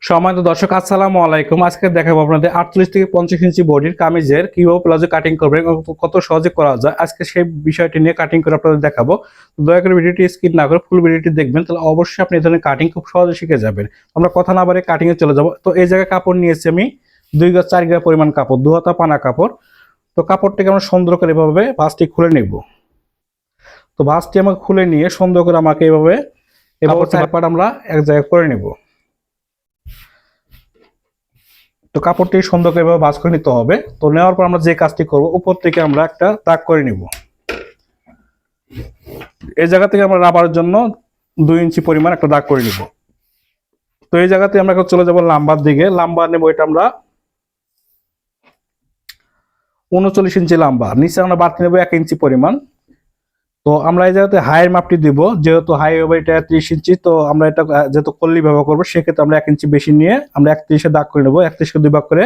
সম্মানিত দর্শক, আসসালামু আলাইকুম। আজকে দেখাবো আপনাদের 48 থেকে 50 ইঞ্চি বডির কামিজের কিভাবে প্লাজো কাটিং করবেন এবং কত সহজে করা যায়। আজকে সেই বিষয়টি নিয়ে কাটিং করে আপনাদের দেখাবো। দয়া করে ভিডিওটি স্কিপ না করে ফুল ভিডিওটি দেখবেন, তাহলে অবশ্যই আপনি এই ধরনের কাটিং খুব সহজে শিখে যাবেন। আমরা কথা না বাড়িয়ে কাটিং এ চলে যাব। তো এই জায়গায় কাপড় নিয়েছি আমি 2 গজ 4 গজ পরিমাণ কাপড়, 2 হাতা পানা কাপড়। তো কাপড়টিকে আমরা সুন্দর করে এভাবে ভাঁজটি খুলে নিব। তো ভাঁজটি আমাকে খুলে নিয়ে সুন্দর করে আমাকে এভাবে 4 পার্ট আমরা এক জায়গায় করে নিব। তো কাপড়টি সুন্দর করে ভাঁজ করে নিতে হবে। তো নেওয়ার পর আমরা যে কাজটি করব, উপর থেকে আমরা একটা দাগ করে নিব। এই জায়গা থেকে আমরা রাবারের জন্য 2 ইঞ্চি পরিমাণ একটা দাগ করে নিব। তো এই জায়গাতে আমরা চলে যাব লাম্বার দিকে। লাম্বার নেব, এটা আমরা 39 ইঞ্চি লাম্বা, নিচে আমরা বাড়তি নেব 1 ইঞ্চি পরিমাণ। তো আমরা এই জায়গাতে হাইয়ের মাপটি দিব, যেহেতু হাই হবে এটা 30 ইঞ্চি। তো আমরা এটা যেহেতু কল্লি ব্যবহার করবো, সেক্ষেত্রে আমরা 1 ইঞ্চি বেশি নিয়ে আমরা 31-এ দাগ করে নেব। 31-কে 2 ভাগ করে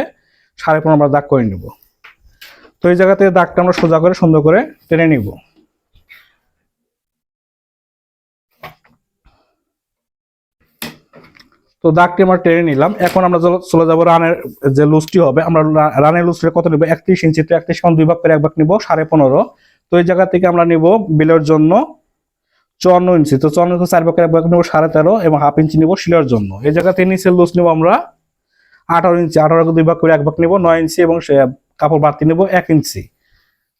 15.5 আমরা দাগ করে নেব। তো এই জায়গা থেকে দাগটা আমরা সোজা করে সুন্দর করে টেনে নিব। তো দাগটি আমরা টেনে নিলাম। এখন আমরা চলে যাব রানের যে লুজটি হবে। আমরা রানের লুজটা কত নেব, 31 ইঞ্চি। তো 31 2 ভাগ করে 1 ভাগ নিব 15.5। তো এই জায়গা থেকে আমরা নিব বিলের জন্য 54 ইঞ্চি। তো 54 4 ভাগ করে 1 ভাগ নিব 13.5 এবং হাফ ইঞ্চি নিব শিলার জন্য। এই জায়গাতে নিচের লুজ নিব আমরা 18 ইঞ্চি। 18-কে 2 ভাগ করে 1 ভাগ নিব 9 ইঞ্চি এবং কাপড় বাড়তি নিব 1 ইঞ্চি।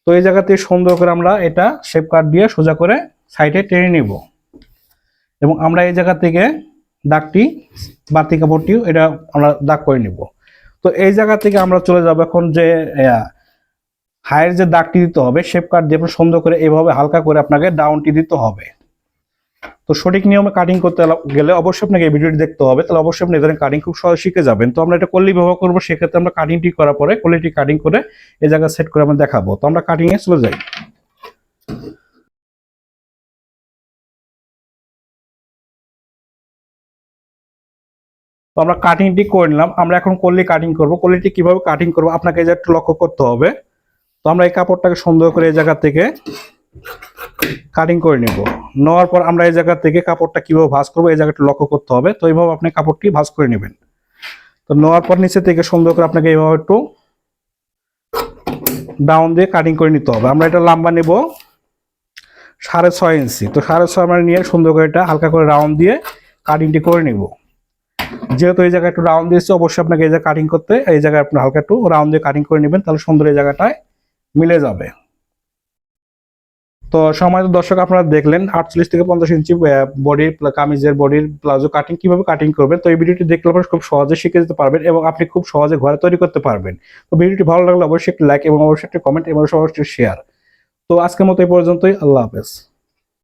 তো এই জায়গাতে সুন্দর করে আমরা এটা শেপ কাট দিয়ে সোজা করে সাইডে টেনে নিব এবং আমরা এই জায়গা থেকে দাগটি বাড়তি কাপড়টিও এটা আমরা দাগ করে নিব। তো এই জায়গা থেকে আমরা চলে যাব এখন যে হাইয়ের যে দাগটি দিতে হবে, শেপ কাট দিয়ে সুন্দর করে এইভাবে হালকা করে আপনাকে ডাউনটি দিতে হবে। তো সঠিক নিয়মে কাটিং করতে গেলে অবশ্যই আপনাকে এই ভিডিওটি দেখতে হবে, তাহলে অবশ্যই আপনি এই ধরনের কাটিং খুব সহজে শিখে যাবেন। তো আমরা এটা কল্লি ব্যবহার করবো, সেক্ষেত্রে আমরা কাটিংটি করার পরে কল্লিটি কাটিং করে এই জায়গা সেট করে আমরা দেখাবো। তো আমরা কাটিং এ চলে যাই। তো আমরা কাটিংটি করে নিলাম। আমরা এখন কল্লি কাটিং করব। কল্লিটি কিভাবে কাটিং করবো আপনাকে এই একটু লক্ষ্য করতে হবে। তো আমরা এই কাপড়টাকে সুন্দর করে এই জায়গা থেকে কাটিং করে নিব। নেওয়ার পর আমরা এই জায়গা থেকে কাপড়টা কিভাবে ভাঁজ করবো এই জায়গাটা লক্ষ্য করতে হবে। তো এইভাবে আপনি কাপড়টি ভাঁজ করে নেবেন। তো নেওয়ার পর নিচে থেকে সুন্দর করে আপনাকে এইভাবে একটু ডাউন দিয়ে কাটিং করে নিতে হবে। আমরা এটা লম্বা নেব 6.5 ইঞ্চি। তো 6.5 আমরা নিয়ে সুন্দর করে এটা হালকা করে রাউন্ড দিয়ে কাটিংটি করে নিব। যেহেতু এই জায়গায় একটু রাউন্ড দিয়েছে, অবশ্যই আপনাকে এই জায়গায় কাটিং করতে এই জায়গায় আপনি হালকা একটু রাউন্ড দিয়ে কাটিং করে নেবেন, তাহলে সুন্দর এই জায়গাটায় মিলে যাবে। তো সম্মানিত দর্শক, আপনারা দেখলেন 48 থেকে 50 ইঞ্চি বডির কামিজের বডির প্লাজো কাটিং কিভাবে কাটিং করবেন। তো এই ভিডিওটি দেখলে আপনারা খুব সহজে শিখে যেতে পারবেন এবং আপনি খুব সহজে ঘরে তৈরি করতে পারবেন। তো ভিডিওটি ভালো লাগলে অবশ্যই একটি লাইক এবং অবশ্যই একটি কমেন্ট এবং অবশ্যই শেয়ার। তো আজকের মতো এই পর্যন্তই। আল্লাহ হাফেজ।